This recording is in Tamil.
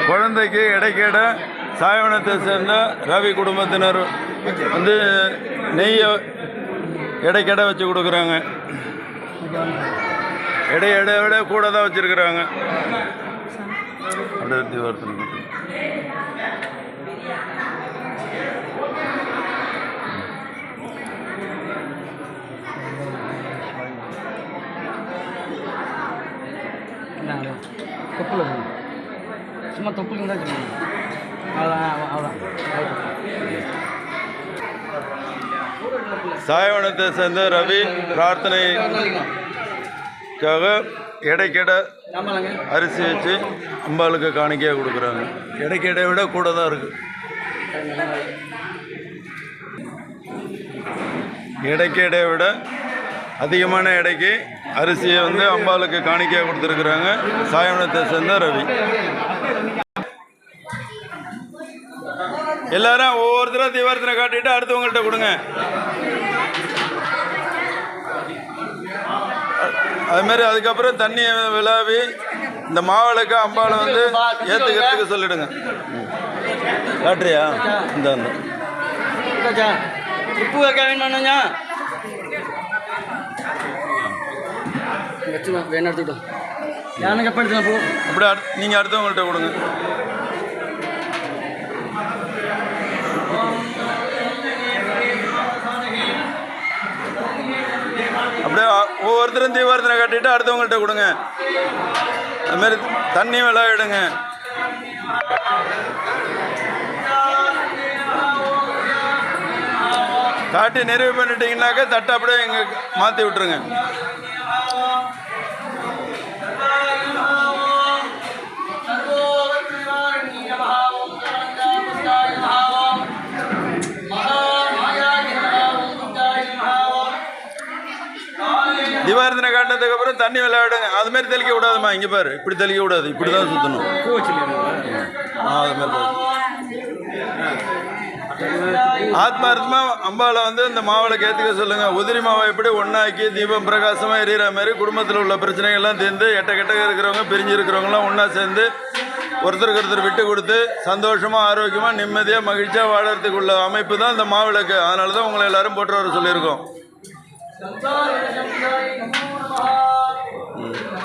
குழந்தைக்கு இடைக்கேட சாயவனத்தை சேர்ந்த ரவி குடும்பத்தினர் வந்து நெய்யை இடைக்கேட வச்சு கொடுக்குறாங்க. எடையை விட கூட தான் வச்சுருக்குறாங்க. அப்படியே தீவிரத்தில் தொப்புல சும்மா தொப்புலுங்க தான் சொல்லுங்க. அவ்வளோதான். சாயவனத்தை சேர்ந்த ரவி பிரார்த்தனைக்காக இடைக்கேட அரிசி வச்சு அம்பாளுக்கு காணிக்கையாக கொடுக்குறாங்க. இடைக்கேடை விட கூட தான் இருக்குது. இடைக்கேடையை விட அதிகமான எடைக்கு அரிசியை வந்து அம்பாளுக்கு காணிக்கையாக கொடுத்துருக்குறாங்க சாயவனத்தை சேர்ந்த ரவி. எல்லாரும் ஒவ்வொருத்தரும் தீவார்த்தனை காட்டிட்டு அடுத்தவங்கள்ட்ட கொடுங்க. அதுமாரி அதுக்கப்புறம் தண்ணியை விளாவி இந்த மாவிளக்கு அம்பாளை வந்து ஏற்றுக்கிறதுக்கு சொல்லிடுங்க. காட்டுறியா? இந்த உப்பு வைக்க வேணும்ண்ணா வேணும் எடுத்துக்கிட்டோம். யானுக்கு எப்போ எடுத்துக்கலாம் போ. அப்படியே நீங்கள் அடுத்தவங்கள்ட்ட கொடுங்க. அப்படியே ஒவ்வொருத்தரும் தீவார்த்தனை கட்டிட்டு அடுத்தவங்கள்ட்ட கொடுங்க. அதுமாரி தண்ணி விளையாடுங்க. காட்டி நிறைவு பண்ணிட்டீங்கன்னாக்க தட்டை அப்படியே இங்கே மாற்றி விட்டுருங்க. தீபாரதனை காட்டினதுக்கு அப்புறம் தண்ணி விளையாடுங்க. அது மாதிரி தெளிக்க விடாதுமா. இங்கே பாரு, இப்படி தெளிக்க விடாது, இப்படி தான் சுற்றணும். அது மாதிரி ஆத்மார்த்தமா அம்பாவை வந்து இந்த மாவிளக்கு ஏற்றுக்க சொல்லுங்க. உதிரி மாவை எப்படி ஒன்றாக்கி தீபம் பிரகாசமாக எரியிற மாதிரி குடும்பத்தில் உள்ள பிரச்சனைகள்லாம் தீர்ந்து எட்ட இருக்கிறவங்க பிரிஞ்சு இருக்கிறவங்களாம் ஒன்றா சேர்ந்து ஒருத்தருக்கு ஒருத்தர் விட்டு கொடுத்து சந்தோஷமாக ஆரோக்கியமாக நிம்மதியாக மகிழ்ச்சியாக வாழறதுக்குள்ள அமைப்பு தான் இந்த மாவிளக்கு. அதனால தான் உங்களை எல்லாரும் போட்டு வர சொல்லியிருக்கோம்.